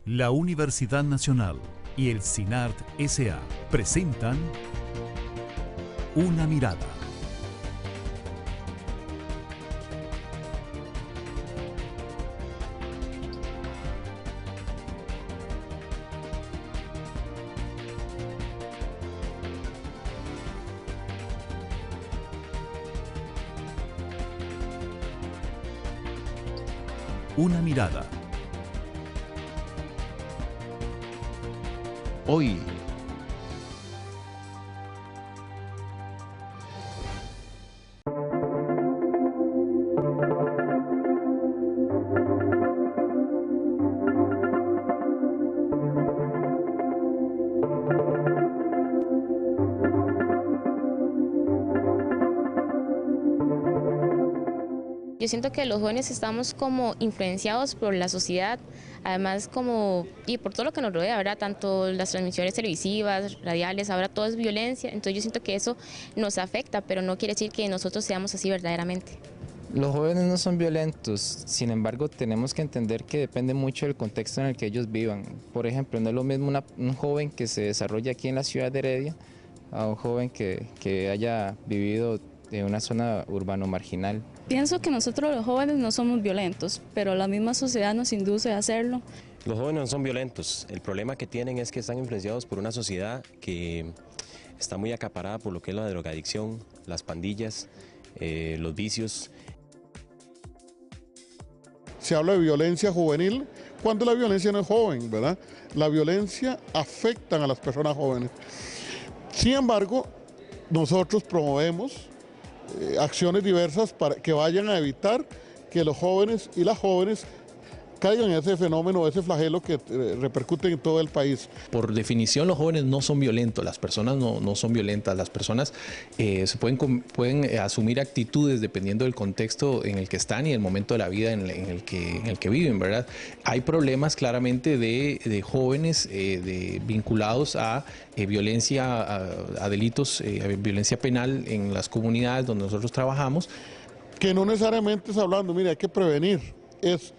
La Universidad Nacional y el CINART S.A. presentan Una Mirada. Una Mirada. Hoy, yo siento que los jóvenes estamos como influenciados por la sociedad, además como, y por todo lo que nos rodea, ¿verdad? Tanto las transmisiones televisivas, radiales, ahora todo es violencia, entonces yo siento que eso nos afecta, pero no quiere decir que nosotros seamos así verdaderamente. Los jóvenes no son violentos, sin embargo tenemos que entender que depende mucho del contexto en el que ellos vivan. Por ejemplo, no es lo mismo un joven que se desarrolla aquí en la ciudad de Heredia a un joven que haya vivido en una zona urbano marginal. Pienso que nosotros los jóvenes no somos violentos, pero la misma sociedad nos induce a hacerlo. Los jóvenes no son violentos, el problema que tienen es que están influenciados por una sociedad que está muy acaparada por lo que es la drogadicción, las pandillas, los vicios. Se habla de violencia juvenil cuando la violencia no es joven, ¿verdad? La violencia afecta a las personas jóvenes. Sin embargo, nosotros promovemos acciones diversas para que vayan a evitar que los jóvenes y las jóvenes caigan en ese fenómeno, ese flagelo que repercute en todo el país. Por definición, los jóvenes no son violentos, las personas no son violentas, las personas pueden asumir actitudes dependiendo del contexto en el que están y el momento de la vida en el que viven, ¿verdad? Hay problemas claramente de jóvenes vinculados a violencia, a delitos, violencia penal en las comunidades donde nosotros trabajamos. Que no necesariamente es hablando, mire, hay que prevenir, es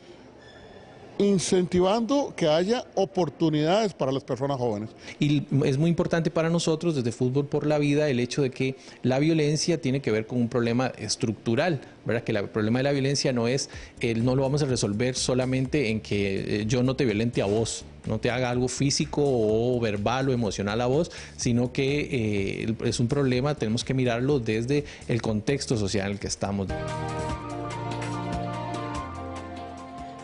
incentivando que haya oportunidades para las personas jóvenes. Y es muy importante para nosotros desde Fútbol por la Vida el hecho de que la violencia tiene que ver con un problema estructural, ¿verdad? Que el problema de la violencia no lo vamos a resolver solamente en que yo no te violente a vos, no te haga algo físico o verbal o emocional a vos, sino que es un problema, tenemos que mirarlo desde el contexto social en el que estamos.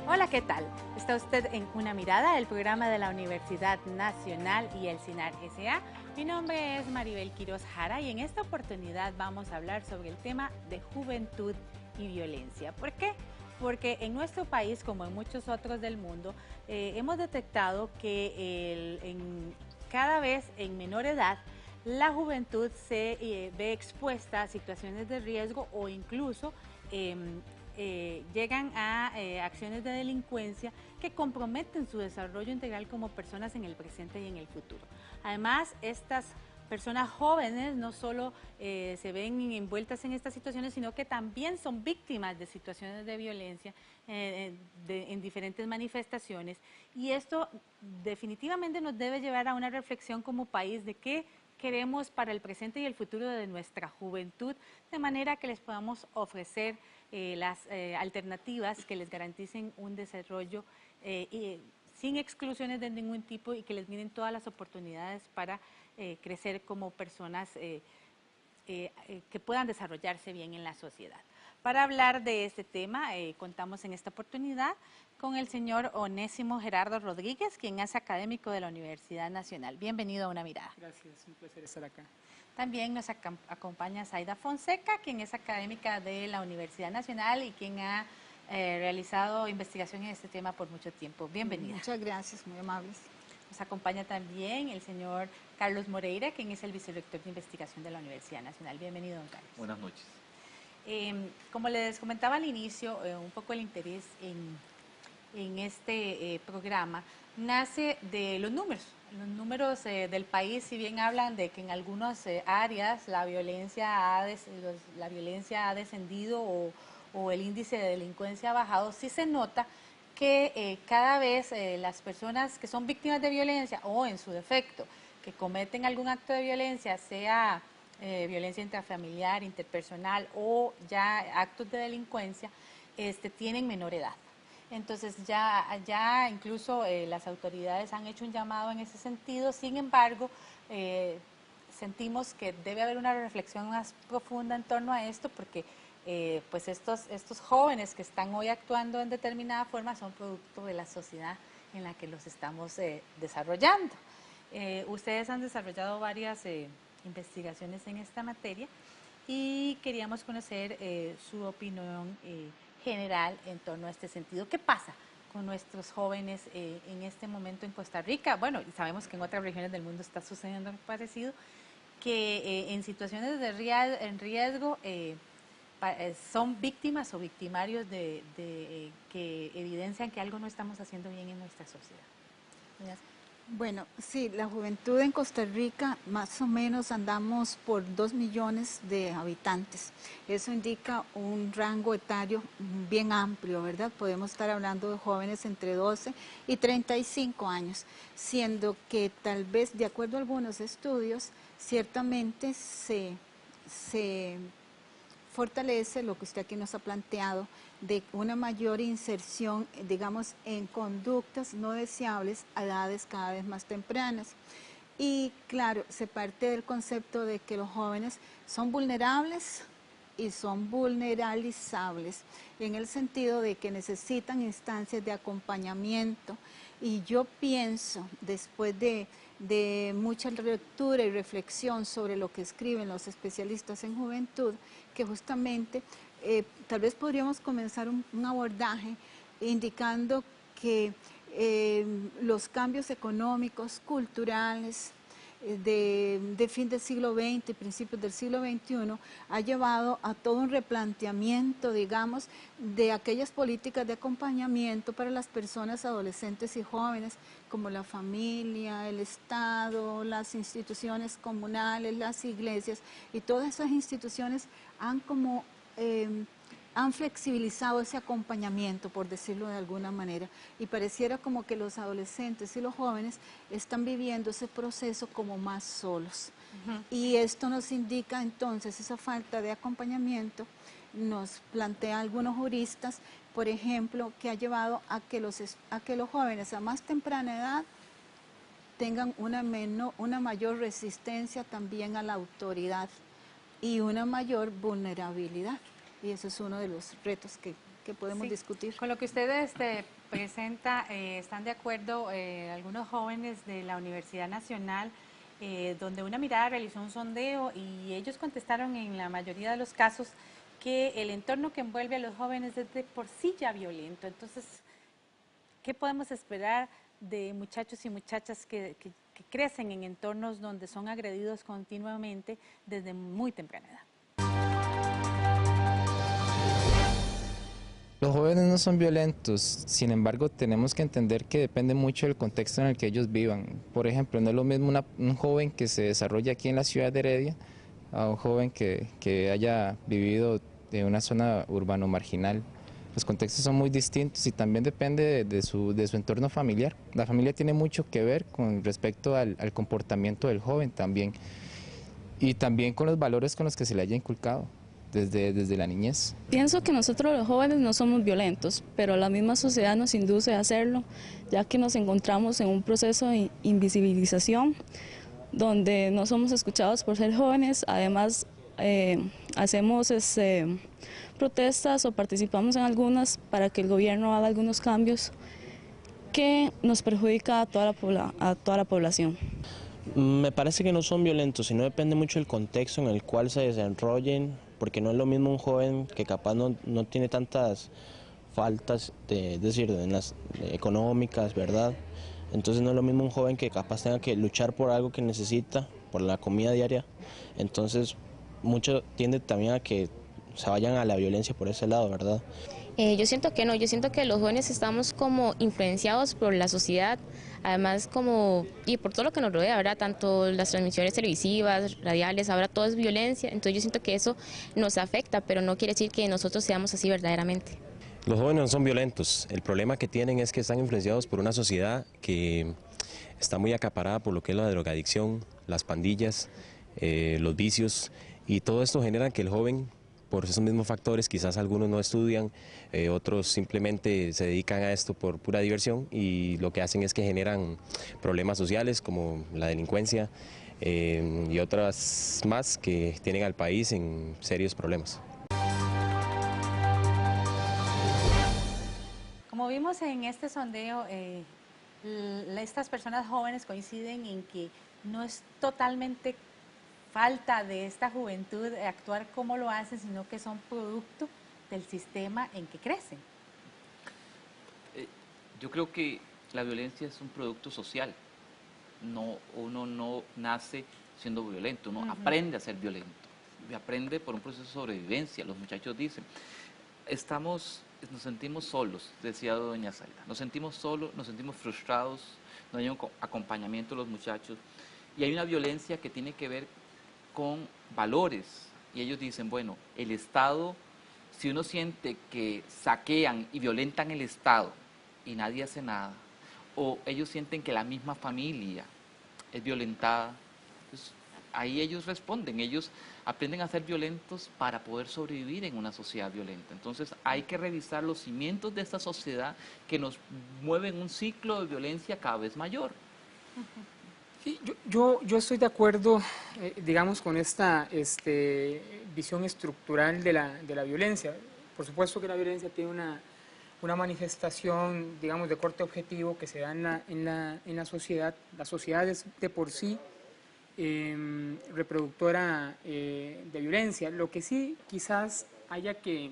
Hola, ¿qué tal? Está usted en Una Mirada, el programa de la Universidad Nacional y el CINART S.A. Mi nombre es Maribel Quiroz Jara y en esta oportunidad vamos a hablar sobre el tema de juventud y violencia. ¿Por qué? Porque en nuestro país, como en muchos otros del mundo, hemos detectado que cada vez en menor edad la juventud se ve expuesta a situaciones de riesgo o incluso llegan a acciones de delincuencia que comprometen su desarrollo integral como personas en el presente y en el futuro. Además, estas personas jóvenes no solo se ven envueltas en estas situaciones, sino que también son víctimas de situaciones de violencia en diferentes manifestaciones. Y esto definitivamente nos debe llevar a una reflexión como país de qué queremos para el presente y el futuro de nuestra juventud, de manera que les podamos ofrecer las alternativas que les garanticen un desarrollo sin exclusiones de ningún tipo y que les brinden todas las oportunidades para crecer como personas que puedan desarrollarse bien en la sociedad. Para hablar de este tema, contamos en esta oportunidad con el señor Onésimo Gerardo Rodríguez, quien es académico de la Universidad Nacional. Bienvenido a Una Mirada. Gracias, un placer estar acá. También nos acompaña Zaida Fonseca, quien es académica de la Universidad Nacional y quien ha realizado investigación en este tema por mucho tiempo. Bienvenida. Muchas gracias, muy amables. Nos acompaña también el señor Carlos Moreira, quien es el vicerrector de investigación de la Universidad Nacional. Bienvenido, don Carlos. Buenas noches. Como les comentaba al inicio, un poco el interés en este programa nace de los números. Los números del país, si bien hablan de que en algunas áreas la violencia ha descendido o el índice de delincuencia ha bajado, sí se nota que cada vez las personas que son víctimas de violencia o en su defecto, que cometen algún acto de violencia, sea violencia intrafamiliar, interpersonal o ya actos de delincuencia, tienen menor edad. Entonces ya incluso las autoridades han hecho un llamado en ese sentido. Sin embargo, sentimos que debe haber una reflexión más profunda en torno a esto, porque pues estos jóvenes que están hoy actuando en determinada forma son producto de la sociedad en la que los estamos desarrollando. Ustedes han desarrollado varias investigaciones en esta materia y queríamos conocer su opinión general en torno a este sentido. ¿Qué pasa con nuestros jóvenes en este momento en Costa Rica? Bueno, y sabemos que en otras regiones del mundo está sucediendo algo parecido, que en situaciones de riesgo son víctimas o victimarios que evidencian que algo no estamos haciendo bien en nuestra sociedad. Bueno, sí, la juventud en Costa Rica más o menos andamos por 2 millones de habitantes. Eso indica un rango etario bien amplio, ¿verdad? Podemos estar hablando de jóvenes entre 12 y 35 años, siendo que tal vez, de acuerdo a algunos estudios, ciertamente se fortalece lo que usted aquí nos ha planteado, de una mayor inserción, digamos, en conductas no deseables a edades cada vez más tempranas. Y claro, se parte del concepto de que los jóvenes son vulnerables y son vulneralizables, en el sentido de que necesitan instancias de acompañamiento. Y yo pienso, después de mucha lectura y reflexión sobre lo que escriben los especialistas en juventud, que justamente tal vez podríamos comenzar un abordaje indicando que los cambios económicos, culturales, de fin del siglo XX y principios del siglo XXI ha llevado a todo un replanteamiento, digamos, de aquellas políticas de acompañamiento para las personas adolescentes y jóvenes, como la familia, el Estado, las instituciones comunales, las iglesias, y todas esas instituciones han flexibilizado ese acompañamiento, por decirlo de alguna manera, y pareciera como que los adolescentes y los jóvenes están viviendo ese proceso como más solos. Y esto nos indica entonces esa falta de acompañamiento, nos plantea algunos juristas, por ejemplo, que ha llevado a que los jóvenes a más temprana edad tengan una mayor resistencia también a la autoridad y una mayor vulnerabilidad. Y eso es uno de los retos que podemos discutir. Con lo que ustedes presenta, ¿están de acuerdo algunos jóvenes de la Universidad Nacional, donde Una Mirada realizó un sondeo y ellos contestaron en la mayoría de los casos que el entorno que envuelve a los jóvenes es de por sí ya violento? Entonces, ¿qué podemos esperar de muchachos y muchachas que crecen en entornos donde son agredidos continuamente desde muy temprana edad? Los jóvenes no son violentos, sin embargo tenemos que entender que depende mucho del contexto en el que ellos vivan. Por ejemplo, no es lo mismo un joven que se desarrolla aquí en la ciudad de Heredia a un joven que haya vivido en una zona urbano marginal. Los contextos son muy distintos y también depende de su entorno familiar. La familia tiene mucho que ver con respecto al comportamiento del joven también, y también con los valores con los que se le haya inculcado desde la niñez. Pienso que nosotros los jóvenes no somos violentos, pero la misma sociedad nos induce a hacerlo, ya que nos encontramos en un proceso de invisibilización, donde no somos escuchados por ser jóvenes. Además, hacemos protestas o participamos en algunas para que el gobierno haga algunos cambios que nos perjudica a toda la población. Me parece que no son violentos, sino depende mucho del contexto en el cual se desarrollen, porque no es lo mismo un joven que capaz no tiene tantas faltas, económicas, ¿verdad? Entonces no es lo mismo un joven que capaz tenga que luchar por algo que necesita, por la comida diaria. Entonces mucho tiende también a que se vayan a la violencia por ese lado, ¿verdad? Yo siento que no, yo siento que los jóvenes estamos como influenciados por la sociedad, además y por todo lo que nos rodea, ¿verdad? Tanto las transmisiones televisivas, radiales, ahora todo es violencia, entonces yo siento que eso nos afecta, pero no quiere decir que nosotros seamos así verdaderamente. Los jóvenes no son violentos, el problema que tienen es que están influenciados por una sociedad que está muy acaparada por lo que es la drogadicción, las pandillas, los vicios, y todo esto genera que el joven, por esos mismos factores, quizás algunos no estudian, otros simplemente se dedican a esto por pura diversión, y lo que hacen es que generan problemas sociales como la delincuencia y otras más que tienen al país en serios problemas. Como vimos en este sondeo, estas personas jóvenes coinciden en que no es totalmente falta de esta juventud actuar como lo hacen, sino que son producto del sistema en que crecen. Yo creo que la violencia es un producto social. Uno no nace siendo violento, uno aprende a ser violento. Y aprende por un proceso de sobrevivencia. Los muchachos dicen, nos sentimos solos, decía doña Zaida. Nos sentimos solos, nos sentimos frustrados, no hay un acompañamiento de los muchachos. Y hay una violencia que tiene que ver con valores. Y ellos dicen, bueno, el Estado, si uno siente que saquean y violentan el Estado y nadie hace nada, o ellos sienten que la misma familia es violentada, pues ahí ellos responden, ellos aprenden a ser violentos para poder sobrevivir en una sociedad violenta. Entonces hay que revisar los cimientos de esta sociedad que nos mueven un ciclo de violencia cada vez mayor. Sí, yo estoy de acuerdo, digamos, con esta visión estructural de la violencia. Por supuesto que la violencia tiene una manifestación, digamos, de corte objetivo que se da en la sociedad. La sociedad es de por sí reproductora de violencia. Lo que sí quizás haya que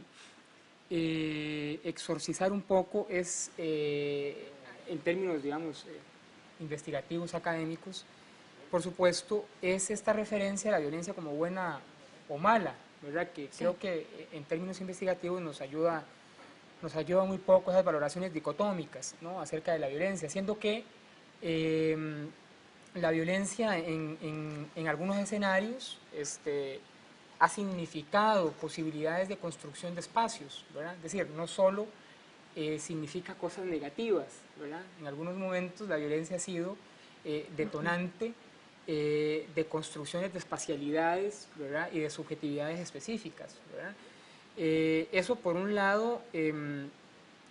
exorcizar un poco es, en términos, digamos, investigativos, académicos, por supuesto, es esta referencia a la violencia como buena o mala, ¿verdad? Que sí. Creo que en términos investigativos nos ayuda muy poco esas valoraciones dicotómicas, ¿no?, acerca de la violencia, siendo que la violencia en algunos escenarios ha significado posibilidades de construcción de espacios, ¿verdad? Es decir, no solo significa cosas negativas, ¿verdad? En algunos momentos la violencia ha sido detonante de construcciones de espacialidades, ¿verdad?, y de subjetividades específicas, ¿verdad? Eso por un lado,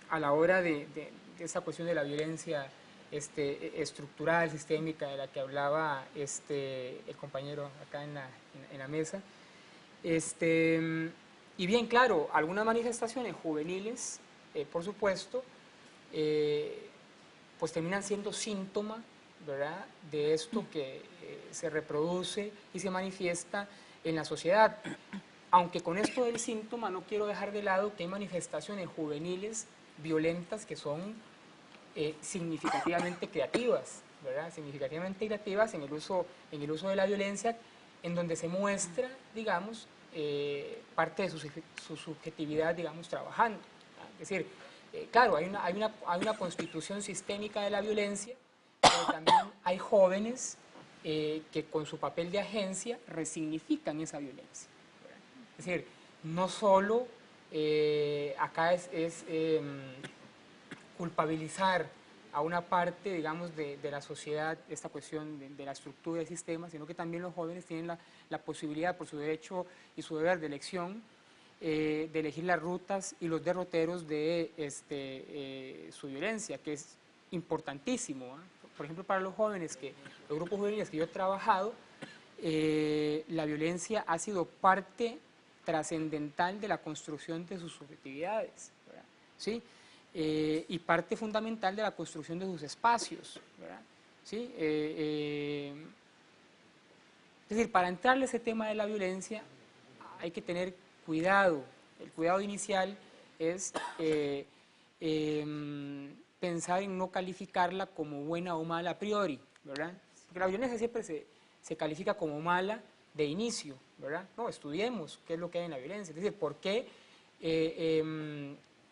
a la hora de esa cuestión de la violencia estructural, sistémica, de la que hablaba el compañero acá en la mesa. Y bien, claro, algunas manifestaciones juveniles, por supuesto, pues terminan siendo síntoma, ¿verdad?, de esto que se reproduce y se manifiesta en la sociedad. Aunque con esto del síntoma no quiero dejar de lado que hay manifestaciones juveniles violentas que son significativamente creativas, ¿verdad?, significativamente creativas en el uso de la violencia, en donde se muestra, digamos, parte de su subjetividad, digamos, trabajando, ¿verdad? Es decir, claro, hay una constitución sistémica de la violencia, pero también hay jóvenes que con su papel de agencia resignifican esa violencia, ¿verdad? Es decir, no solo acá es culpabilizar a una parte, digamos, de la sociedad, esta cuestión de la estructura del sistema, sino que también los jóvenes tienen la posibilidad, por su derecho y su deber de elección, de elegir las rutas y los derroteros de su violencia, que es importantísimo, ¿eh? Por ejemplo, para los jóvenes, los grupos juveniles que yo he trabajado, la violencia ha sido parte trascendental de la construcción de sus subjetividades, ¿verdad? ¿Sí? Y parte fundamental de la construcción de sus espacios, ¿verdad? ¿Sí? Es decir, para entrarle a ese tema de la violencia hay que tener cuidado. El cuidado inicial es pensar en no calificarla como buena o mala a priori, ¿verdad? Porque la violencia siempre se califica como mala de inicio, ¿verdad? No, estudiemos qué es lo que hay en la violencia, es decir, por qué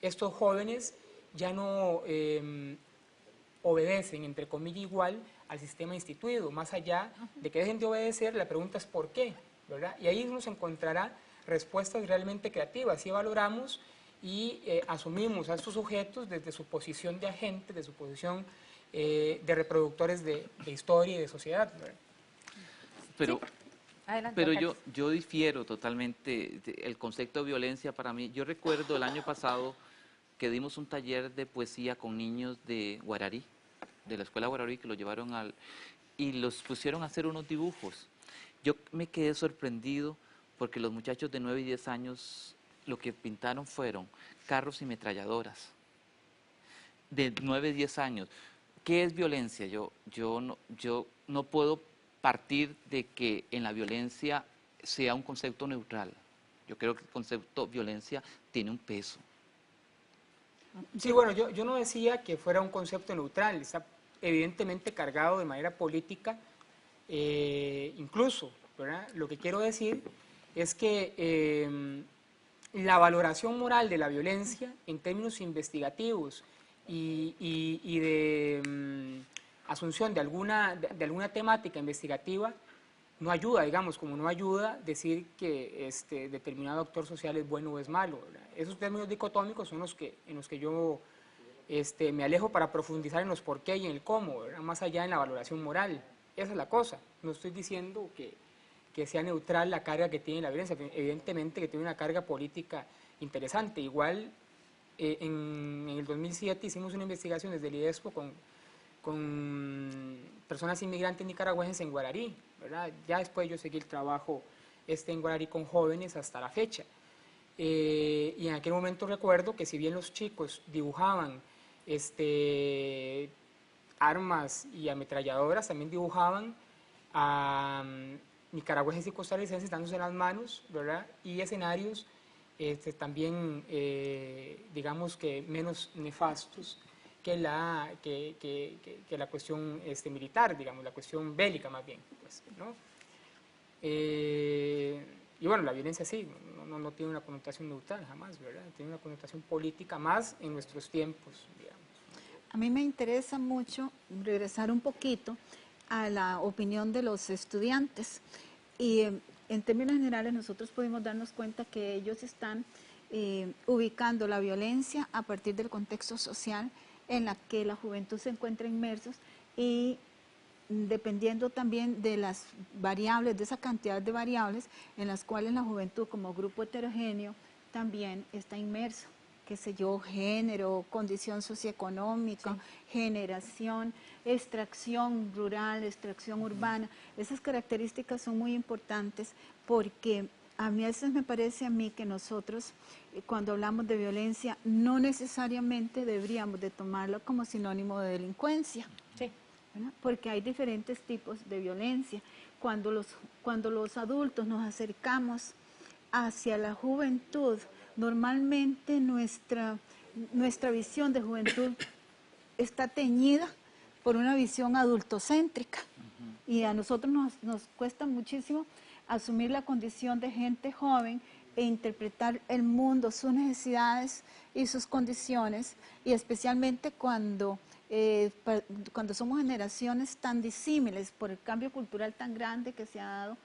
estos jóvenes ya no obedecen, entre comillas, igual al sistema instituido. Más allá de que dejen de obedecer, la pregunta es ¿por qué?, ¿verdad? Y ahí nos encontrará respuestas realmente creativas si valoramos y asumimos a estos sujetos desde su posición de agentes, de su posición de reproductores de historia y de sociedad, ¿verdad? Pero, Sí. Adelante, pero Carlos. yo difiero totalmente. El concepto de violencia para mí, yo recuerdo el año pasado que dimos un taller de poesía con niños de Guararí, de la escuela Guararí, que lo llevaron y los pusieron a hacer unos dibujos. Yo me quedé sorprendido porque los muchachos de 9 y 10 años lo que pintaron fueron carros y metralladoras. De 9 y 10 años. ¿Qué es violencia? Yo no puedo partir de que en la violencia sea un concepto neutral. Yo creo que el concepto violencia tiene un peso. Sí, bueno, yo no decía que fuera un concepto neutral, está evidentemente cargado de manera política, incluso, ¿verdad? Lo que quiero decir es que la valoración moral de la violencia en términos investigativos y de asunción de alguna temática investigativa no ayuda, digamos, como no ayuda decir que determinado actor social es bueno o es malo, ¿verdad? Esos términos dicotómicos son en los que yo me alejo para profundizar en los por qué y en el cómo, ¿verdad? Más allá en la valoración moral. Esa es la cosa. No estoy diciendo que sea neutral la carga que tiene la violencia, evidentemente que tiene una carga política interesante. Igual en el 2007 hicimos una investigación desde el IDESPO con personas inmigrantes nicaragüenses en Guararí, ¿verdad? Ya después yo seguí el trabajo en Guararí con jóvenes hasta la fecha. Y en aquel momento recuerdo que si bien los chicos dibujaban armas y ametralladoras, también dibujaban a nicaragüenses y costarricenses dándose las manos, ¿verdad? Y escenarios también, digamos que menos nefastos que la cuestión militar, digamos, la cuestión bélica más bien, pues, ¿no? Y bueno, la violencia sí, no tiene una connotación neutral jamás, ¿verdad? Tiene una connotación política más en nuestros tiempos, digamos. A mí me interesa mucho regresar un poquito a la opinión de los estudiantes y en términos generales nosotros pudimos darnos cuenta que ellos están ubicando la violencia a partir del contexto social en la que la juventud se encuentra inmersos y dependiendo también de las variables, de esa cantidad de variables en las cuales la juventud como grupo heterogéneo también está inmerso, qué sé yo, género, condición socioeconómica, generación, extracción rural, extracción urbana. Esas características son muy importantes porque a veces me parece a mí que nosotros cuando hablamos de violencia no necesariamente deberíamos de tomarlo como sinónimo de delincuencia. Sí. ¿Verdad? Porque hay diferentes tipos de violencia. Cuando los adultos nos acercamos hacia la juventud, normalmente nuestra visión de juventud está teñida por una visión adultocéntrica. Y a nosotros nos cuesta muchísimo asumir la condición de gente joven e interpretar el mundo, sus necesidades y sus condiciones, y especialmente cuando somos generaciones tan disímiles por el cambio cultural tan grande que se ha dado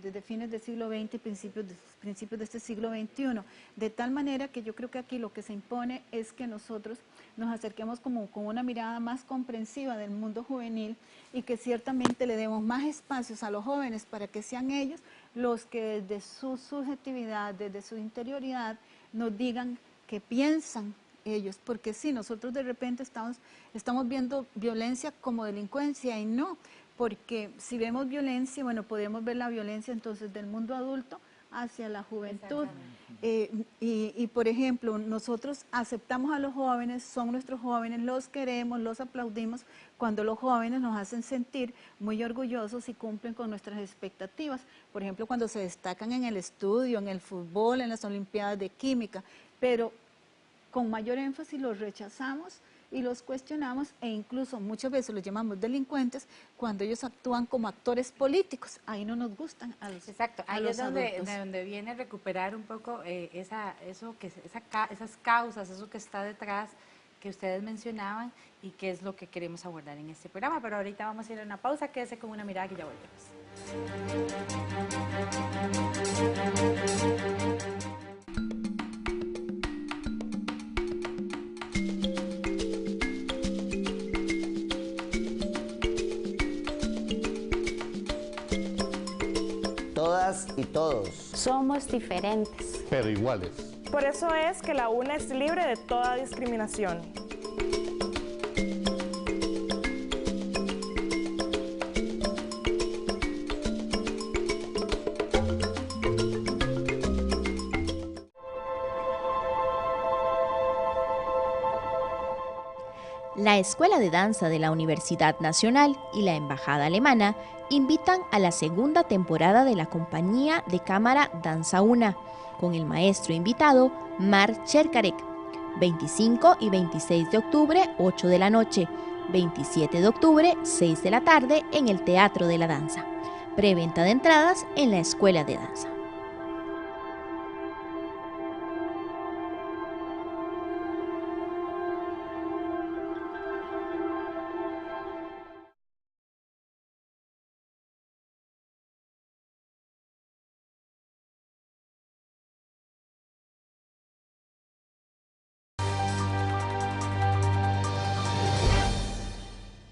desde fines del siglo XX y principios de este siglo XXI, de tal manera que yo creo que aquí lo que se impone es que nosotros nos acerquemos como con una mirada más comprensiva del mundo juvenil y que ciertamente le demos más espacios a los jóvenes para que sean ellos los que desde su subjetividad, desde su interioridad, nos digan qué piensan ellos, porque sí, nosotros de repente estamos viendo violencia como delincuencia y no, porque si vemos violencia, bueno, podemos ver la violencia entonces del mundo adulto hacia la juventud. Y por ejemplo, nosotros aceptamos a los jóvenes, son nuestros jóvenes, los queremos, los aplaudimos, cuando los jóvenes nos hacen sentir muy orgullosos y cumplen con nuestras expectativas. Por ejemplo, cuando se destacan en el estudio, en el fútbol, en las olimpiadas de química, pero con mayor énfasis los rechazamos y los cuestionamos e incluso muchas veces los llamamos delincuentes cuando ellos actúan como actores políticos. Ahí no nos gustan a los Exacto, ahí es donde viene a recuperar un poco esas causas, eso que está detrás, que ustedes mencionaban y que es lo que queremos abordar en este programa. Pero ahorita vamos a ir a una pausa, quédese con Una Mirada que ya volvemos. Todas y todos somos diferentes, pero iguales. Por eso es que la UNA es libre de toda discriminación. La Escuela de Danza de la Universidad Nacional y la Embajada Alemana invitan a la segunda temporada de la compañía de cámara Danza Una, con el maestro invitado Mark Cherkarek, 25 y 26 de octubre, 8 de la noche, 27 de octubre, 6 de la tarde, en el Teatro de la Danza. Preventa de entradas en la Escuela de Danza.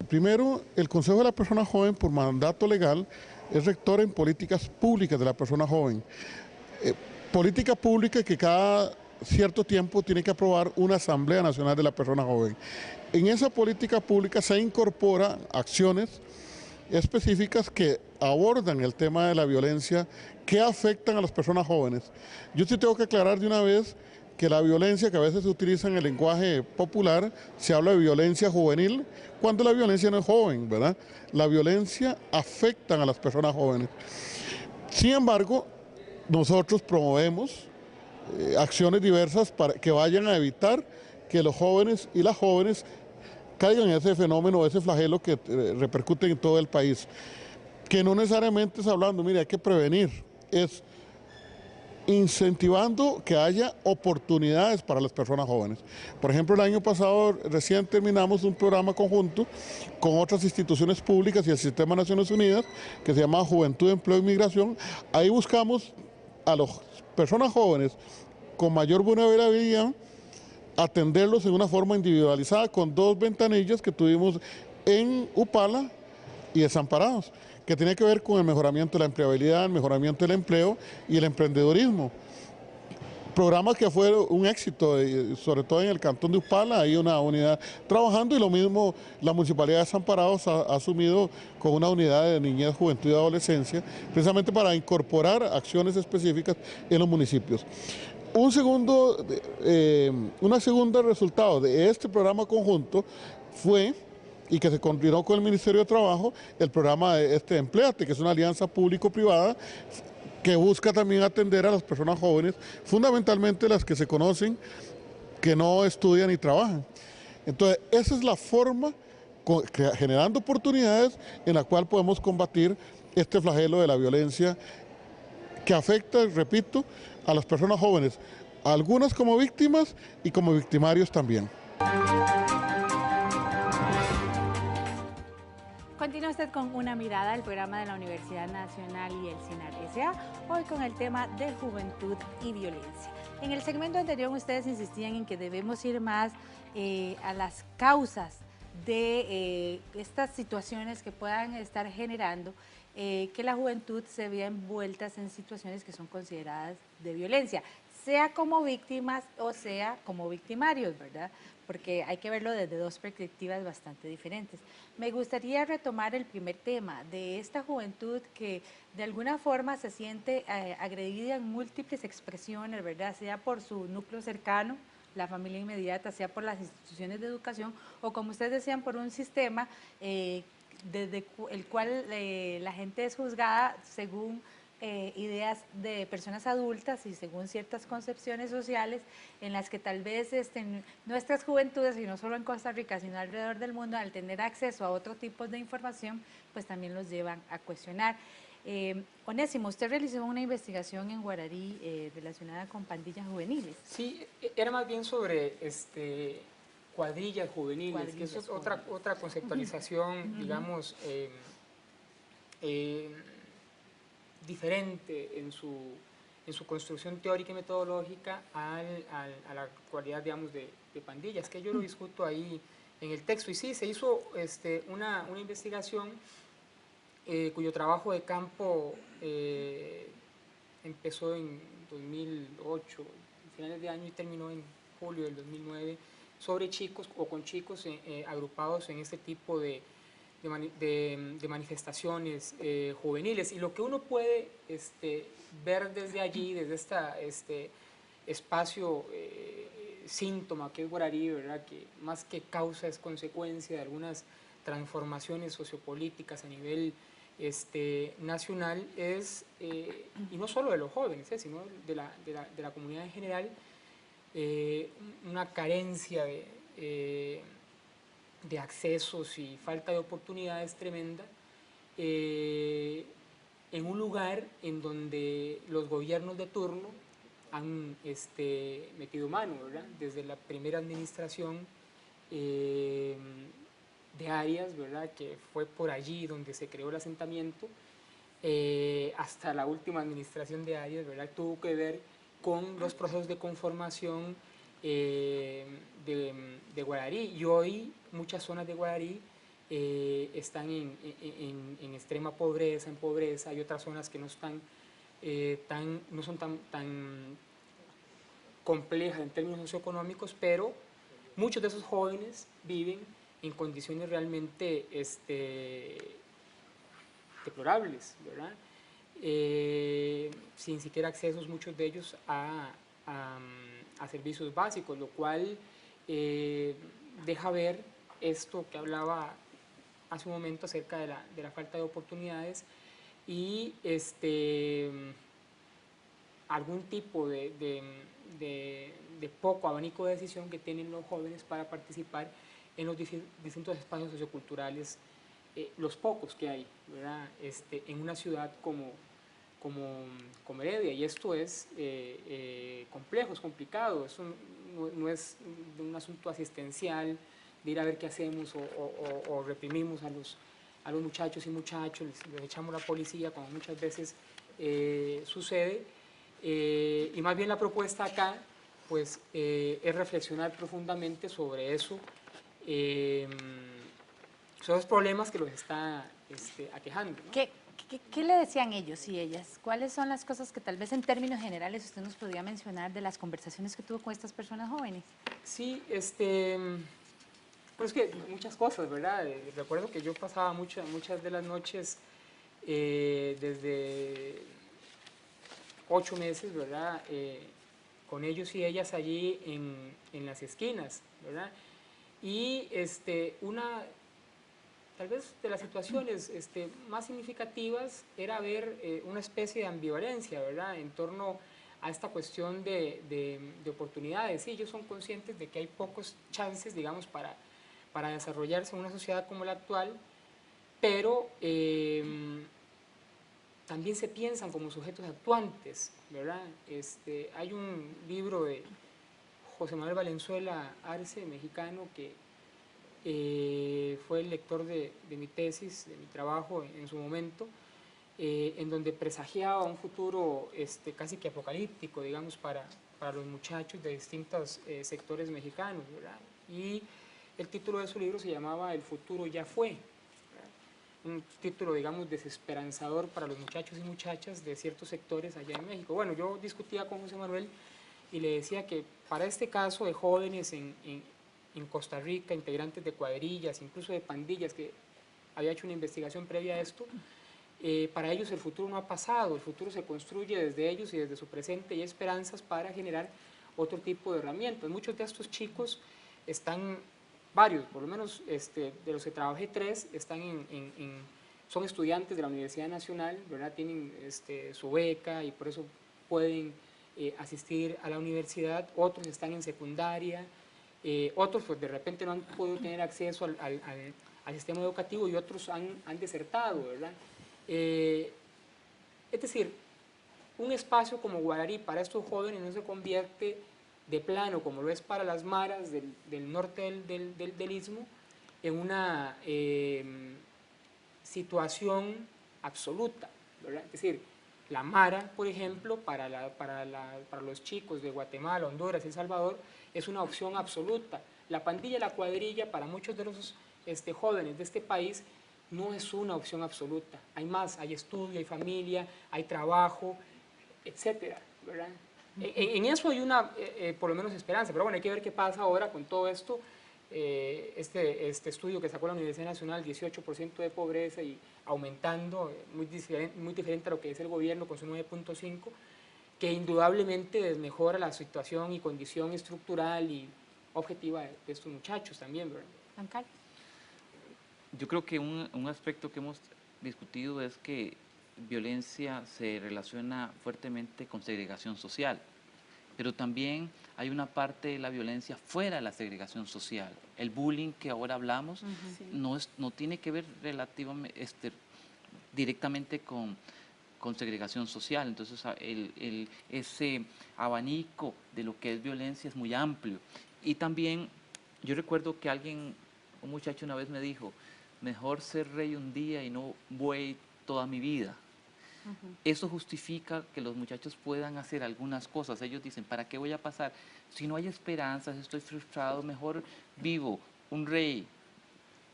Primero, el Consejo de la Persona Joven, por mandato legal, es rector en políticas públicas de la persona joven. Política pública que cada cierto tiempo tiene que aprobar una Asamblea Nacional de la Persona Joven. En esa política pública se incorporan acciones específicas que abordan el tema de la violencia que afectan a las personas jóvenes. Yo sí tengo que aclarar de una vez que la violencia que a veces se utiliza en el lenguaje popular, se habla de violencia juvenil, cuando la violencia no es joven, ¿verdad? La violencia afecta a las personas jóvenes. Sin embargo, nosotros promovemos acciones diversas para que vayan a evitar que los jóvenes y las jóvenes caigan en ese fenómeno, ese flagelo que repercute en todo el país. Que no necesariamente es hablando, mire, hay que prevenir, es incentivando que haya oportunidades para las personas jóvenes. Por ejemplo, el año pasado recién terminamos un programa conjunto con otras instituciones públicas y el Sistema de Naciones Unidas que se llama Juventud, Empleo y Migración. Ahí buscamos a las personas jóvenes con mayor vulnerabilidad, atenderlos en una forma individualizada con 2 ventanillas que tuvimos en Upala y Desamparados, que tiene que ver con el mejoramiento de la empleabilidad, el mejoramiento del empleo y el emprendedorismo. Programa que fue un éxito, sobre todo en el cantón de Upala, hay una unidad trabajando y lo mismo la Municipalidad de Desamparados ha asumido con una unidad de niñez, juventud y adolescencia, precisamente para incorporar acciones específicas en los municipios. Un segundo resultado de este programa conjunto fue, y que se coordinó con el Ministerio de Trabajo, el programa de Empleate, que es una alianza público-privada que busca también atender a las personas jóvenes, fundamentalmente las que se conocen, que no estudian ni trabajan. Entonces, esa es la forma, generando oportunidades en la cual podemos combatir este flagelo de la violencia que afecta, repito, a las personas jóvenes, algunas como víctimas y como victimarios también. Continúa usted con Una Mirada, el programa de la Universidad Nacional y el CINAR S.A., hoy con el tema de juventud y violencia. En el segmento anterior ustedes insistían en que debemos ir más a las causas de estas situaciones que puedan estar generando que la juventud se vea envueltas en situaciones que son consideradas de violencia, sea como víctimas o sea como victimarios, ¿verdad? Porque hay que verlo desde 2 perspectivas bastante diferentes. Me gustaría retomar el primer tema de esta juventud que de alguna forma se siente agredida en múltiples expresiones, ¿verdad? Sea por su núcleo cercano, la familia inmediata, sea por las instituciones de educación o, como ustedes decían, por un sistema desde el cual la gente es juzgada según ideas de personas adultas y según ciertas concepciones sociales en las que tal vez nuestras juventudes, y no solo en Costa Rica, sino alrededor del mundo, al tener acceso a otro tipo de información, pues también los llevan a cuestionar. Onésimo, usted realizó una investigación en Guararí relacionada con pandillas juveniles. Sí, era más bien sobre cuadrillas juveniles, que eso es otra conceptualización, digamos, diferente en su construcción teórica y metodológica a la cualidad, digamos, de pandillas, que yo lo discuto ahí en el texto. Y sí, se hizo una investigación cuyo trabajo de campo empezó en 2008, finales de año, y terminó en julio del 2009, sobre chicos o con chicos agrupados en este tipo de manifestaciones juveniles. Y lo que uno puede ver desde allí, desde este espacio síntoma que es Guararí, ¿verdad?, que más que causa es consecuencia de algunas transformaciones sociopolíticas a nivel nacional, y no solo de los jóvenes, sino de la comunidad en general, una carencia de accesos y falta de oportunidades tremenda, en un lugar en donde los gobiernos de turno han metido mano, ¿verdad?, desde la primera administración de Arias, ¿verdad?, que fue por allí donde se creó el asentamiento, hasta la última administración de Arias, ¿verdad?, tuvo que ver con los procesos de conformación de Guararí. Y hoy muchas zonas de Guararí están en extrema pobreza, en pobreza. Hay otras zonas que no son tan complejas en términos socioeconómicos, pero muchos de esos jóvenes viven en condiciones realmente deplorables, ¿verdad? Sin siquiera accesos, muchos de ellos, a servicios básicos, lo cual deja ver esto que hablaba hace un momento acerca de la falta de oportunidades y algún tipo de poco abanico de decisión que tienen los jóvenes para participar en los distintos espacios socioculturales, los pocos que hay, ¿verdad?, en una ciudad como Heredia. Y esto es complejo, es complicado, eso no es un asunto asistencial de ir a ver qué hacemos o reprimimos a los muchachos y muchachos, les echamos la policía, como muchas veces sucede, y más bien la propuesta acá pues es reflexionar profundamente sobre eso, son los problemas que los está aquejando, ¿no? ¿Qué le decían ellos y ellas? ¿Cuáles son las cosas que tal vez en términos generales usted nos podría mencionar de las conversaciones que tuvo con estas personas jóvenes? Sí, pues que muchas cosas, ¿verdad? Recuerdo que yo pasaba muchas de las noches desde 8 meses, ¿verdad?, con ellos y ellas allí en las esquinas, ¿verdad? Y una, tal vez, de las situaciones más significativas era ver una especie de ambivalencia, ¿verdad?, en torno a esta cuestión de oportunidades. Sí, ellos son conscientes de que hay pocos chances, digamos, para desarrollarse en una sociedad como la actual, pero también se piensan como sujetos actuantes, ¿verdad? Hay un libro de José Manuel Valenzuela Arce, mexicano, que fue el lector de mi tesis, de mi trabajo en su momento, en donde presagiaba un futuro casi que apocalíptico, digamos, para los muchachos de distintos sectores mexicanos, ¿verdad? Y el título de su libro se llamaba El futuro ya fue, ¿verdad? Un título, digamos, desesperanzador para los muchachos y muchachas de ciertos sectores allá en México. Bueno, yo discutía con José Manuel y le decía que para este caso de jóvenes en Costa Rica, integrantes de cuadrillas, incluso de pandillas, que había hecho una investigación previa a esto, para ellos el futuro no ha pasado, el futuro se construye desde ellos y desde su presente, y hay esperanzas para generar otro tipo de herramientas. Muchos de estos chicos están, varios, por lo menos de los que trabajé 3, están son estudiantes de la Universidad Nacional, ¿verdad? Tienen su beca y por eso pueden asistir a la universidad. Otros están en secundaria, otros pues de repente no han podido tener acceso al sistema educativo, y otros han desertado, ¿verdad? Es decir, un espacio como Guararí para estos jóvenes no se convierte de plano, como lo es para las maras del norte del Istmo, en una situación absoluta, ¿verdad? Es decir, la mara, por ejemplo, para los chicos de Guatemala, Honduras y El Salvador, es una opción absoluta. La pandilla y la cuadrilla, para muchos de los jóvenes de este país, no es una opción absoluta. Hay más, hay estudio, hay familia, hay trabajo, etcétera, ¿verdad? En eso hay una, por lo menos, esperanza, pero bueno, hay que ver qué pasa ahora con todo esto. Este estudio que sacó la Universidad Nacional, 18% de pobreza y aumentando, muy diferente a lo que es el gobierno con su 9.5%, que indudablemente desmejora la situación y condición estructural y objetiva de estos muchachos también, ¿verdad? Giancarlo. Yo creo que un aspecto que hemos discutido es que violencia se relaciona fuertemente con segregación social, pero también hay una parte de la violencia fuera de la segregación social. El bullying que ahora hablamos no tiene que ver directamente con segregación social, entonces ese abanico de lo que es violencia es muy amplio. Y también yo recuerdo que un muchacho una vez me dijo, mejor ser rey un día y no buey toda mi vida. Eso justifica que los muchachos puedan hacer algunas cosas. Ellos dicen, ¿para qué voy a pasar? Si no hay esperanzas, estoy frustrado, mejor vivo un rey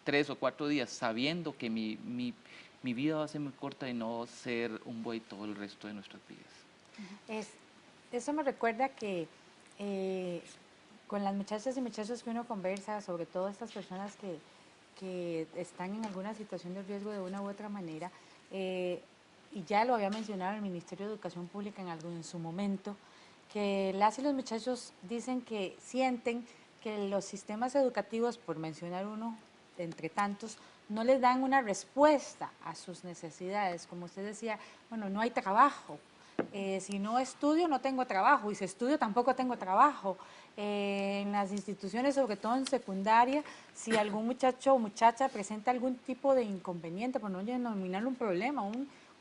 3 o 4 días sabiendo que mi vida va a ser muy corta y no ser un buey todo el resto de nuestras vidas. Eso me recuerda que con las muchachas y muchachos que uno conversa, sobre todo estas personas que están en alguna situación de riesgo de una u otra manera, y ya lo había mencionado el Ministerio de Educación Pública en su momento, que las y los muchachos dicen que sienten que los sistemas educativos, por mencionar uno entre tantos, no les dan una respuesta a sus necesidades. Como usted decía, bueno, no hay trabajo. Si no estudio, no tengo trabajo. Y si estudio, tampoco tengo trabajo. En las instituciones, sobre todo en secundaria, si algún muchacho o muchacha presenta algún tipo de inconveniente, por no denominarlo un problema,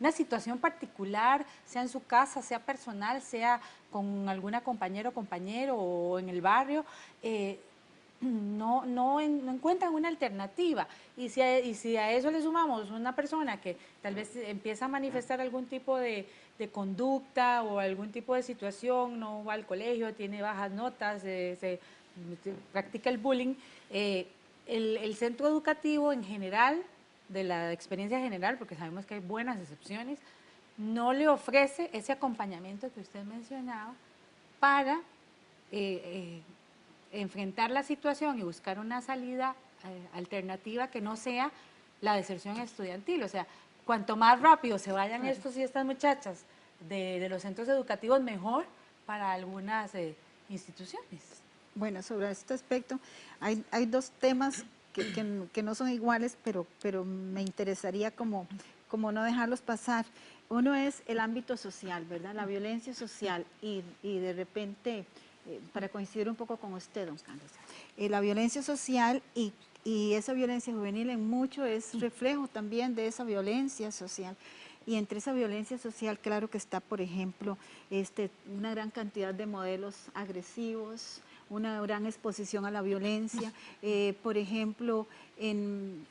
una situación particular, sea en su casa, sea personal, sea con alguna compañera o compañero o en el barrio, no encuentran una alternativa. Y si a eso le sumamos una persona que tal vez empieza a manifestar algún tipo de conducta o algún tipo de situación, no va al colegio, tiene bajas notas, se practica el bullying, el centro educativo en general, de la experiencia general, porque sabemos que hay buenas excepciones, no le ofrece ese acompañamiento que usted mencionaba para enfrentar la situación y buscar una salida alternativa que no sea la deserción estudiantil. O sea, cuanto más rápido se vayan estos y estas muchachas de los centros educativos, mejor para algunas instituciones. Bueno, sobre este aspecto, hay dos temas que no son iguales, pero me interesaría como no dejarlos pasar. Uno es el ámbito social, ¿verdad? La violencia social y de repente, para coincidir un poco con usted, don Carlos, la violencia social y esa violencia juvenil en mucho es reflejo también de esa violencia social. Y entre esa violencia social, claro que está, por ejemplo, una gran cantidad de modelos agresivos, una gran exposición a la violencia. Por ejemplo, en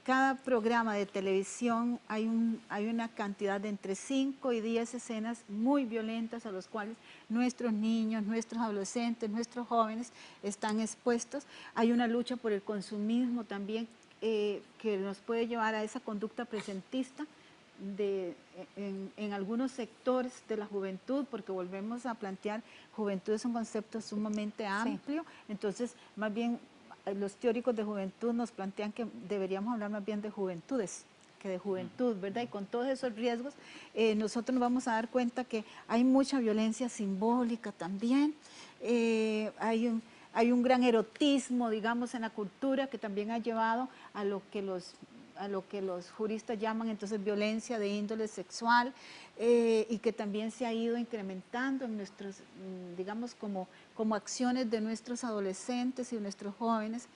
cada programa de televisión hay una cantidad de entre 5 y 10 escenas muy violentas a los cuales nuestros niños, nuestros adolescentes, nuestros jóvenes están expuestos. Hay una lucha por el consumismo también que nos puede llevar a esa conducta presentista en algunos sectores de la juventud, porque volvemos a plantear, juventud es un concepto sumamente amplio, entonces más bien los teóricos de juventud nos plantean que deberíamos hablar más bien de juventudes que de juventud, ¿verdad? Y con todos esos riesgos, nosotros nos vamos a dar cuenta que hay mucha violencia simbólica también, hay un gran erotismo, digamos, en la cultura que también ha llevado a lo que los juristas llaman entonces violencia de índole sexual y que también se ha ido incrementando en nuestros, digamos, como acciones de nuestros adolescentes y nuestros jóvenes.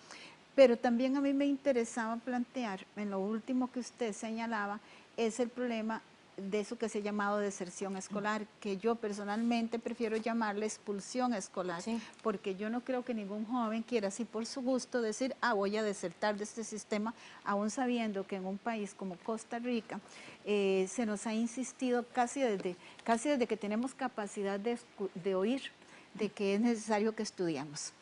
Pero también a mí me interesaba plantear, en lo último que usted señalaba, es el problema de eso que se ha llamado deserción escolar, que yo personalmente prefiero llamarle expulsión escolar, porque yo no creo que ningún joven quiera así por su gusto decir, voy a desertar de este sistema, aún sabiendo que en un país como Costa Rica se nos ha insistido casi desde que tenemos capacidad de oír, de que es necesario que estudiemos.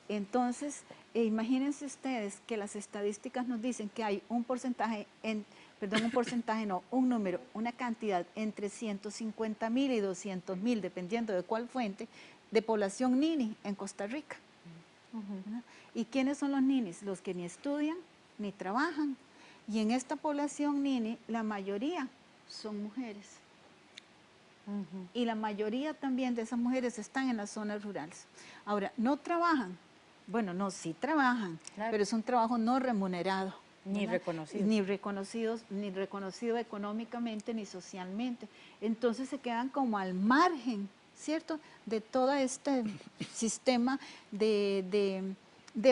Entonces, imagínense ustedes que las estadísticas nos dicen que hay un porcentaje, un número, una cantidad entre 150.000 y 200.000, dependiendo de cuál fuente, de población nini en Costa Rica. ¿Y quiénes son los ninis? Los que ni estudian ni trabajan. Y en esta población nini, la mayoría son mujeres. Y la mayoría también de esas mujeres están en las zonas rurales. Ahora, no trabajan. Bueno, no, sí trabajan, claro, pero es un trabajo no remunerado. Ni reconocido. Ni reconocido económicamente ni socialmente. Entonces se quedan como al margen, ¿cierto?, de todo este sistema de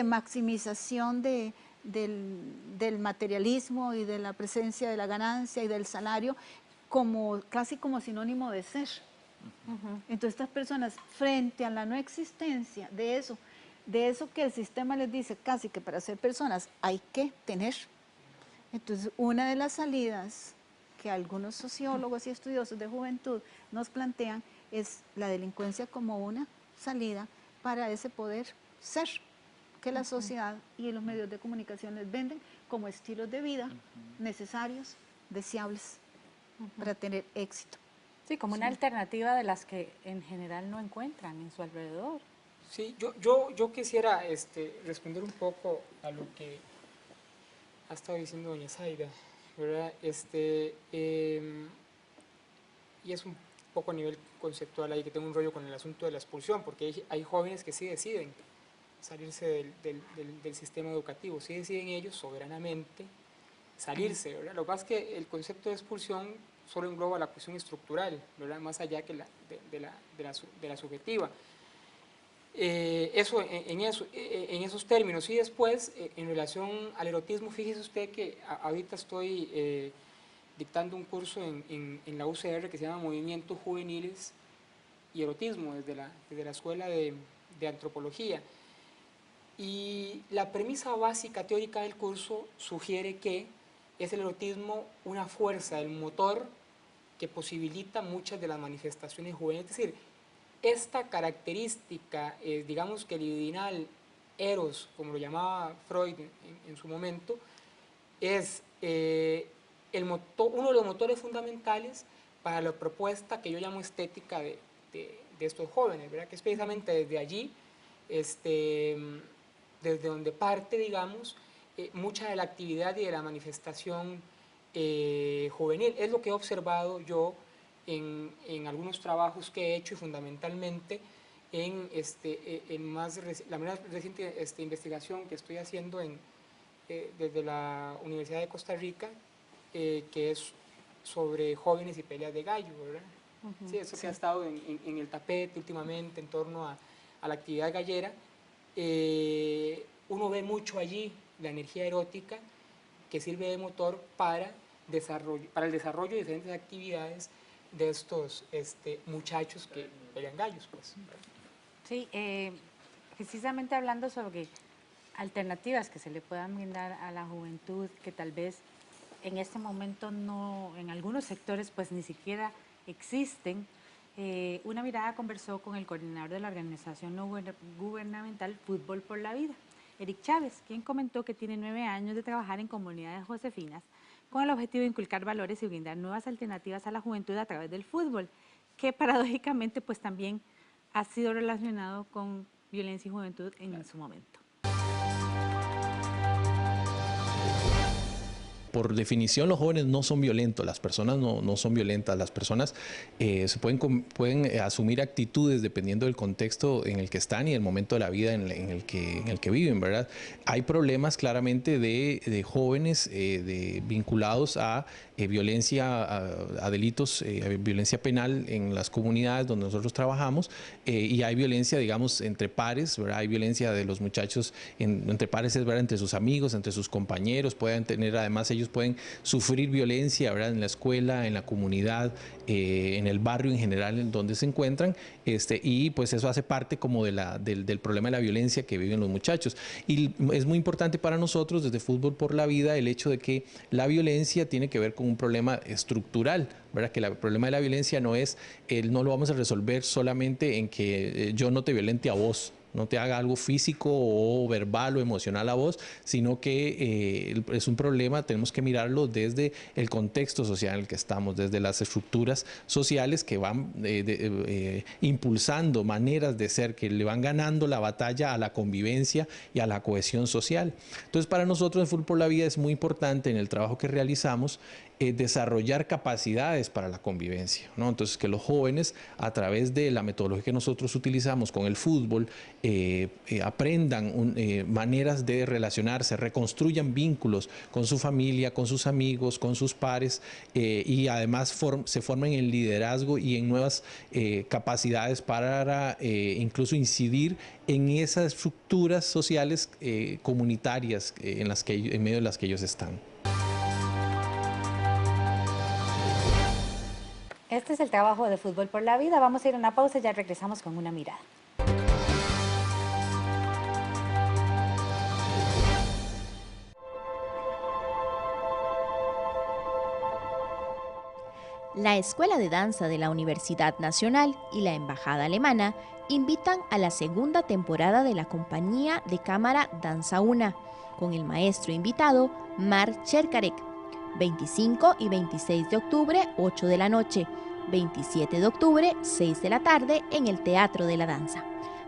maximización del materialismo y de la presencia de la ganancia y del salario, casi como sinónimo de ser. Entonces estas personas, frente a la no existencia de eso que el sistema les dice casi que para ser personas hay que tener. Entonces una de las salidas que algunos sociólogos y estudiosos de juventud nos plantean es la delincuencia como una salida para ese poder ser que la sociedad y los medios de comunicación les venden como estilos de vida necesarios, deseables, para tener éxito. Sí, como una alternativa de las que en general no encuentran en su alrededor. Sí, yo quisiera responder un poco a lo que ha estado diciendo doña Zaida, ¿verdad? Y es un poco a nivel conceptual ahí que tengo un rollo con el asunto de la expulsión, porque hay jóvenes que sí deciden salirse del sistema educativo, sí deciden ellos soberanamente salirse, ¿verdad? Lo que pasa es que el concepto de expulsión solo engloba la cuestión estructural, ¿verdad?, más allá que de la subjetiva. En esos términos. Y después, en relación al erotismo, fíjese usted que ahorita estoy dictando un curso en la UCR que se llama Movimientos Juveniles y Erotismo, desde la Escuela de Antropología. Y la premisa básica teórica del curso sugiere que es el erotismo una fuerza, el motor que posibilita muchas de las manifestaciones juveniles. Es decir, esta característica, digamos que libidinal, eros, como lo llamaba Freud en su momento, es uno de los motores fundamentales para la propuesta que yo llamo estética de estos jóvenes, ¿verdad?, que es precisamente desde allí, desde donde parte, digamos, mucha de la actividad y de la manifestación juvenil. Es lo que he observado yo en algunos trabajos que he hecho y fundamentalmente en la más reciente investigación que estoy haciendo desde la Universidad de Costa Rica, que es sobre jóvenes y peleas de gallo, ¿verdad? Sí, eso que ha estado en el tapete últimamente en torno a la actividad gallera. Uno ve mucho allí la energía erótica que sirve de motor para el desarrollo de diferentes actividades de estos muchachos que pelean gallos, pues. Sí, precisamente hablando sobre alternativas que se le puedan brindar a la juventud, que tal vez en este momento no, en algunos sectores pues ni siquiera existen. Una Mirada conversó con el coordinador de la organización no gubernamental Fútbol por la Vida, Eric Chávez, quien comentó que tiene 9 años de trabajar en comunidades josefinas con el objetivo de inculcar valores y brindar nuevas alternativas a la juventud a través del fútbol, que paradójicamente pues también ha sido relacionado con violencia y juventud en su momento. Por definición, los jóvenes no son violentos, las personas no son violentas, las personas se pueden asumir actitudes dependiendo del contexto en el que están y el momento de la vida en el que viven, ¿verdad? Hay problemas claramente de jóvenes vinculados a violencia, a delitos, violencia penal en las comunidades donde nosotros trabajamos, y hay violencia, digamos, entre pares, ¿verdad? Hay violencia de los muchachos entre pares, ¿verdad?, entre sus amigos, entre sus compañeros, pueden tener, además ellos pueden sufrir violencia, ¿verdad?, en la escuela, en la comunidad, en el barrio en general en donde se encuentran, y pues eso hace parte como del problema de la violencia que viven los muchachos. Y es muy importante para nosotros desde Fútbol por la Vida el hecho de que la violencia tiene que ver con un problema estructural, ¿verdad?, que el problema de la violencia no lo vamos a resolver solamente en que yo no te violente a vos, no te haga algo físico o verbal o emocional a vos, sino que es un problema, tenemos que mirarlo desde el contexto social en el que estamos, desde las estructuras sociales que van impulsando maneras de ser, que le van ganando la batalla a la convivencia y a la cohesión social. Entonces, para nosotros en Fútbol por la Vida es muy importante en el trabajo que realizamos desarrollar capacidades para la convivencia, ¿no? Entonces, que los jóvenes, a través de la metodología que nosotros utilizamos con el fútbol, aprendan maneras de relacionarse, reconstruyan vínculos con su familia, con sus amigos, con sus pares, y además se formen en liderazgo y en nuevas capacidades para incluso incidir en esas estructuras sociales comunitarias en medio de las que ellos están. Este es el trabajo de Fútbol por la Vida. Vamos a ir a una pausa y ya regresamos con una mirada. La Escuela de Danza de la Universidad Nacional y la Embajada Alemana invitan a la segunda temporada de la compañía de cámara Danza Una, con el maestro invitado Mark Cherkarek, 25 y 26 de octubre, 8 de la noche, 27 de octubre, 6 de la tarde, en el Teatro de la Danza.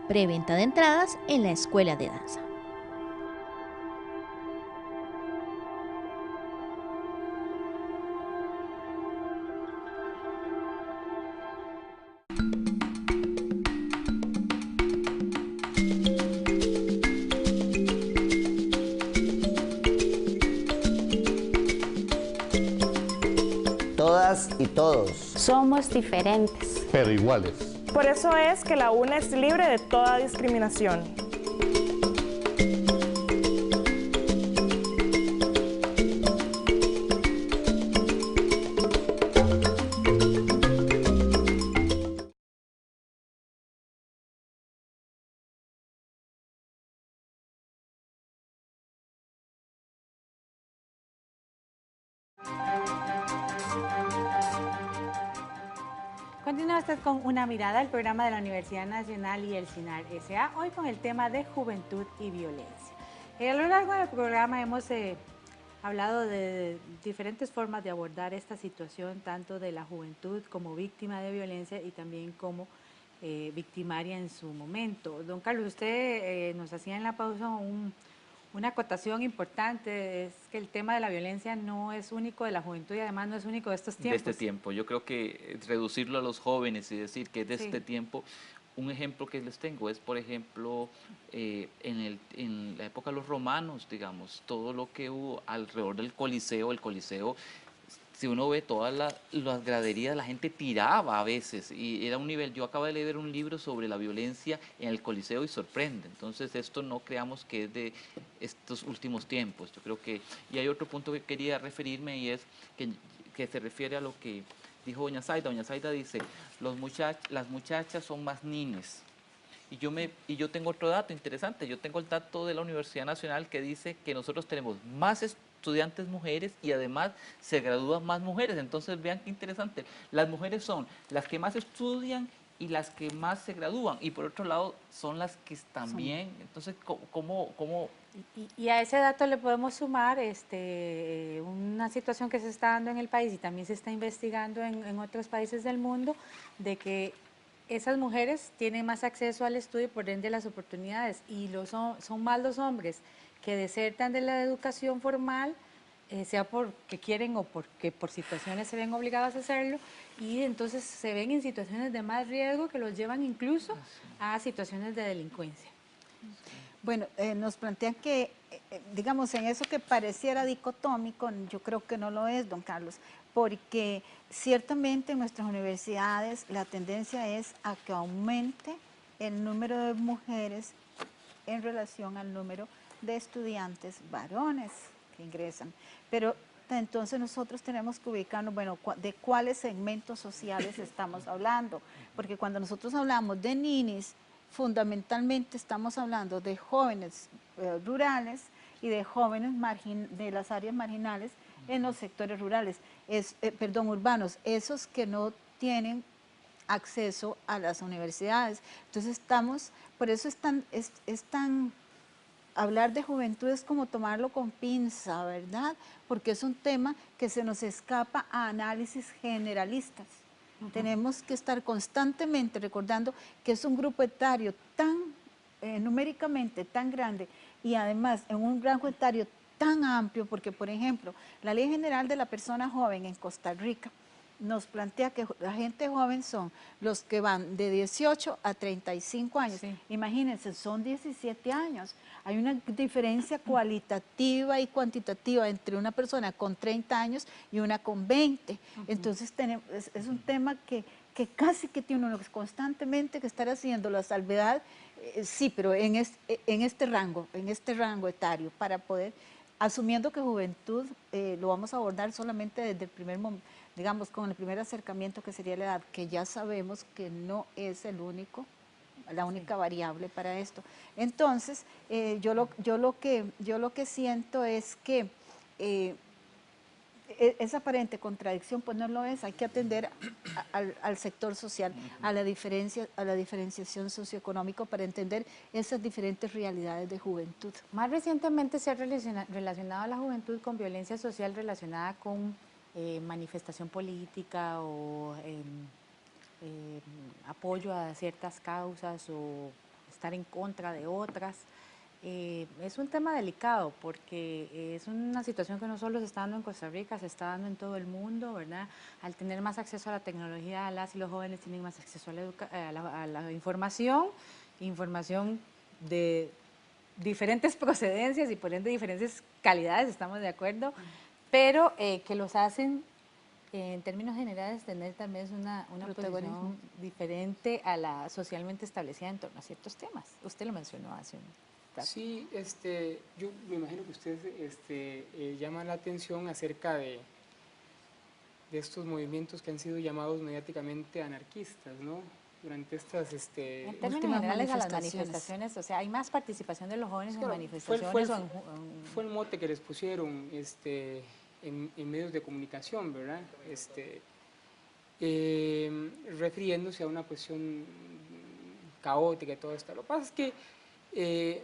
Preventa de entradas en la Escuela de Danza. Todas y todos somos diferentes, pero iguales. Por eso es que la UNA es libre de toda discriminación. Continúa usted con Una Mirada, el programa de la Universidad Nacional y el CINAR S.A., hoy con el tema de juventud y violencia. A lo largo del programa hemos hablado de diferentes formas de abordar esta situación, tanto de la juventud como víctima de violencia y también como victimaria en su momento. Don Carlos, usted nos hacía en la pausa una acotación importante, es que el tema de la violencia no es único de la juventud y además no es único de estos tiempos. De este tiempo, yo creo que reducirlo a los jóvenes y decir que es de este tiempo, un ejemplo que les tengo es, por ejemplo, en la época de los romanos, digamos, todo lo que hubo alrededor del Coliseo, si uno ve todas las graderías, la gente tiraba a veces y era un nivel. Yo acabo de leer un libro sobre la violencia en el Coliseo y sorprende. Entonces esto no creamos que es de estos últimos tiempos. Yo creo que, y hay otro punto que quería referirme y es que se refiere a lo que dijo doña Zaida. Doña Zaida dice, las muchachas son más niñas. Y yo tengo otro dato interesante, yo tengo el dato de la Universidad Nacional que dice que nosotros tenemos más estudiantes mujeres y además se gradúan más mujeres. Entonces vean qué interesante, las mujeres son las que más estudian y las que más se gradúan, y por otro lado son las que están bien. Entonces, ¿cómo? Y a ese dato le podemos sumar una situación que se está dando en el país y también se está investigando en otros países del mundo, de que esas mujeres tienen más acceso al estudio y por ende las oportunidades, y son más los hombres que desertan de la educación formal, sea porque quieren o porque por situaciones se ven obligados a hacerlo, y entonces se ven en situaciones de más riesgo que los llevan incluso a situaciones de delincuencia. Bueno, nos plantean que, digamos, en eso que pareciera dicotómico, yo creo que no lo es, don Carlos, porque ciertamente en nuestras universidades la tendencia es a que aumente el número de mujeres en relación al número de estudiantes varones que ingresan. Pero entonces nosotros tenemos que ubicarnos, bueno, de cuáles segmentos sociales estamos hablando, porque cuando nosotros hablamos de ninis, fundamentalmente estamos hablando de jóvenes rurales y de jóvenes de las áreas marginales en los sectores rurales, urbanos, esos que no tienen acceso a las universidades. Entonces por eso es tan hablar de juventud es como tomarlo con pinza, ¿verdad? Porque es un tema que se nos escapa a análisis generalistas. Tenemos que estar constantemente recordando que es un grupo etario tan numéricamente tan grande y además en un rango etario tan amplio, porque por ejemplo, la Ley General de la Persona Joven en Costa Rica nos plantea que la gente joven son los que van de 18 a 35 años. Sí. Imagínense, son 17 años. Hay una diferencia cualitativa y cuantitativa entre una persona con 30 años y una con 20. Entonces es un tema que casi que tiene uno constantemente que estar haciendo la salvedad, sí, pero en este rango etario, para poder, asumiendo que juventud lo vamos a abordar solamente desde el primer momento, digamos, con el primer acercamiento que sería la edad, que ya sabemos que no es la única variable para esto. Entonces, yo lo que siento es que esa aparente contradicción pues no lo es, hay que atender al sector social, a la diferenciación socioeconómica para entender esas diferentes realidades de juventud. Más recientemente se ha relacionado a la juventud con violencia social relacionada con manifestación política o apoyo a ciertas causas o estar en contra de otras. Es un tema delicado porque es una situación que no solo se está dando en Costa Rica, se está dando en todo el mundo, ¿verdad? Al tener más acceso a la tecnología, las y los jóvenes tienen más acceso a la información de diferentes procedencias y por ende diferentes calidades, estamos de acuerdo, pero que los hacen en términos generales tener también una posición diferente a la socialmente establecida en torno a ciertos temas. Usted lo mencionó hace un rato. Sí, yo me imagino que usted llama la atención acerca de estos movimientos que han sido llamados mediáticamente anarquistas, ¿no? Durante estas en términos generales a las manifestaciones, o sea, hay más participación de los jóvenes en manifestaciones. Fue el mote que les pusieron en medios de comunicación, ¿verdad? Refiriéndose a una cuestión caótica y todo esto. Lo que pasa es que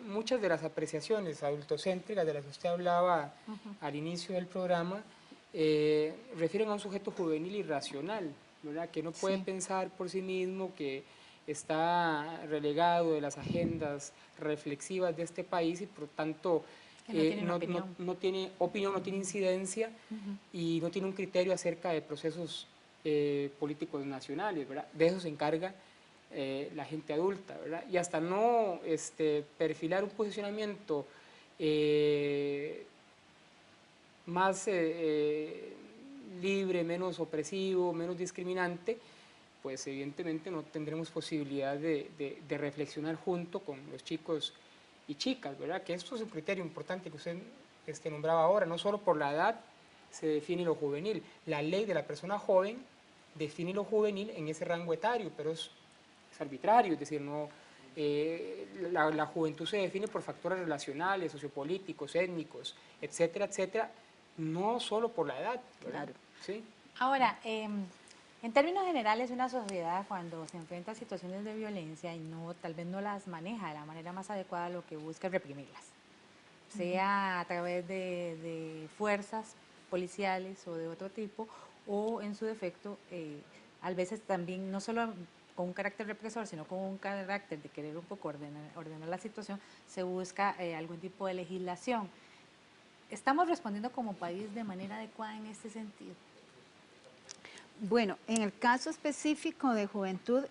muchas de las apreciaciones adultocéntricas de las que usted hablaba al inicio del programa refieren a un sujeto juvenil irracional, ¿verdad? Que no puede pensar por sí mismo, que está relegado de las agendas reflexivas de este país y por lo tanto no tiene opinión, no tiene incidencia y no tiene un criterio acerca de procesos políticos nacionales, ¿verdad? De eso se encarga la gente adulta, ¿verdad? Y hasta no perfilar un posicionamiento más libre, menos opresivo, menos discriminante, pues evidentemente no tendremos posibilidad de reflexionar junto con los chicos y chicas, ¿verdad? Que esto es un criterio importante que usted nombraba ahora, no solo por la edad se define lo juvenil, la ley de la persona joven define lo juvenil en ese rango etario, pero es arbitrario, es decir, no, la juventud se define por factores relacionales, sociopolíticos, étnicos, etcétera, etcétera, no solo por la edad, ¿verdad? Claro. ¿Sí? Ahora, en términos generales, una sociedad cuando se enfrenta a situaciones de violencia y tal vez no las maneja de la manera más adecuada, lo que busca es reprimirlas, sea a través de fuerzas policiales o de otro tipo, o en su defecto, a veces también no solo con un carácter represor, sino con un carácter de querer un poco ordenar la situación, se busca algún tipo de legislación. ¿Estamos respondiendo como país de manera adecuada en este sentido? Bueno, en el caso específico de juventud,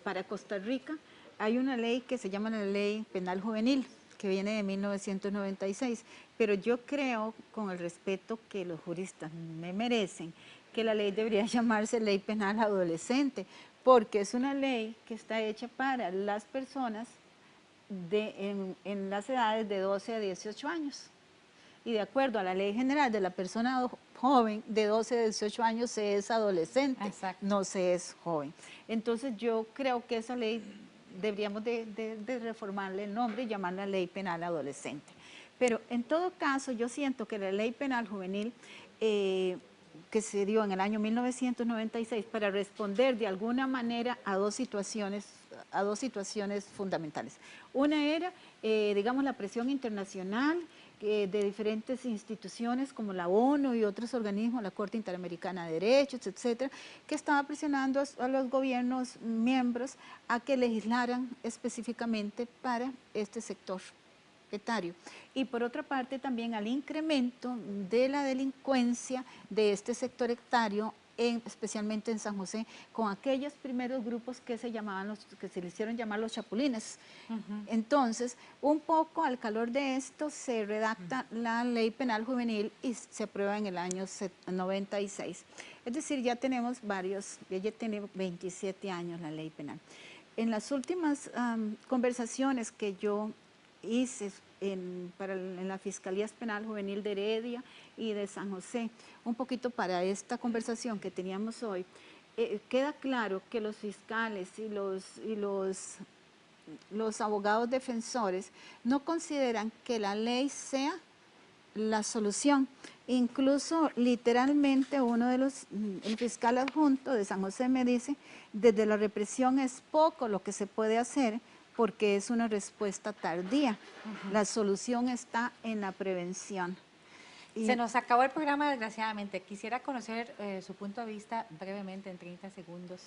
para Costa Rica hay una ley que se llama la Ley Penal Juvenil, que viene de 1996, pero yo creo, con el respeto que los juristas me merecen, que la ley debería llamarse Ley Penal Adolescente, porque es una ley que está hecha para las personas en las edades de 12 a 18 años. Y de acuerdo a la Ley General de la Persona Joven, de 12 a 18 años se es adolescente, no se es joven. Entonces yo creo que esa ley deberíamos de reformarle el nombre y llamarla Ley Penal Adolescente. Pero en todo caso yo siento que la Ley Penal Juvenil que se dio en el año 1996 para responder de alguna manera a dos situaciones fundamentales. Una era, digamos, la presión internacional de diferentes instituciones como la ONU y otros organismos, la Corte Interamericana de Derechos, etcétera, que estaba presionando a los gobiernos miembros a que legislaran específicamente para este sector etario. Y por otra parte también al incremento de la delincuencia de este sector etario, especialmente en San José, con aquellos primeros grupos que se le hicieron llamar los chapulines. Entonces, un poco al calor de esto se redacta la Ley Penal Juvenil y se aprueba en el año 96. Es decir, ya tenemos ya tiene 27 años la Ley Penal. En las últimas conversaciones que yo hice en la Fiscalía Penal Juvenil de Heredia y de San José, un poquito para esta conversación que teníamos hoy, queda claro que los fiscales y los abogados defensores no consideran que la ley sea la solución. Incluso literalmente el fiscal adjunto de San José me dice, desde la represión es poco lo que se puede hacer porque es una respuesta tardía. La solución está en la prevención. Se nos acabó el programa, desgraciadamente. Quisiera conocer su punto de vista brevemente, en 30 segundos,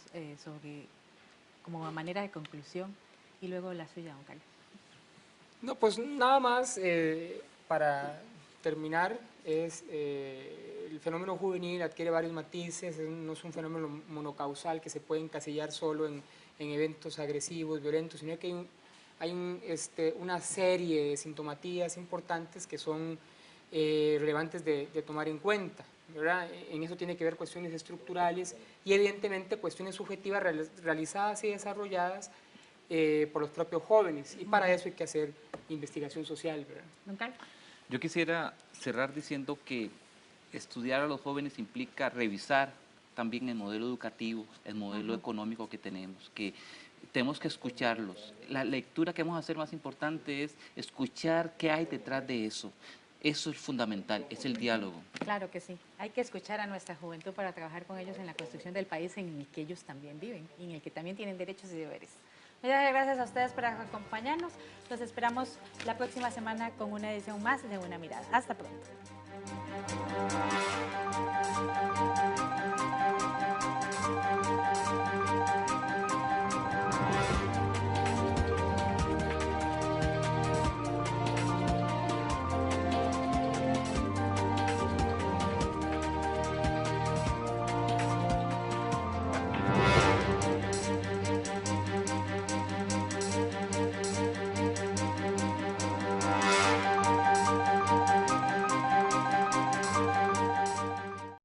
como manera de conclusión, y luego la suya, don Carlos. No, pues nada más para terminar, el fenómeno juvenil adquiere varios matices, no es un fenómeno monocausal que se puede encasillar solo en eventos agresivos, violentos, sino que hay una serie de sintomatías importantes que son relevantes de tomar en cuenta, ¿verdad? En eso tiene que ver cuestiones estructurales y evidentemente cuestiones subjetivas realizadas y desarrolladas por los propios jóvenes, y para eso hay que hacer investigación social, ¿verdad? Don Carlos. Yo quisiera cerrar diciendo que estudiar a los jóvenes implica revisar también el modelo educativo, el modelo económico que tenemos que escucharlos. La lectura que vamos a hacer más importante es escuchar qué hay detrás de eso. Eso es fundamental, es el diálogo. Claro que sí, hay que escuchar a nuestra juventud para trabajar con ellos en la construcción del país en el que ellos también viven y en el que también tienen derechos y deberes. Muchas gracias a ustedes por acompañarnos. Los esperamos la próxima semana con una edición más de Una Mirada. Hasta pronto.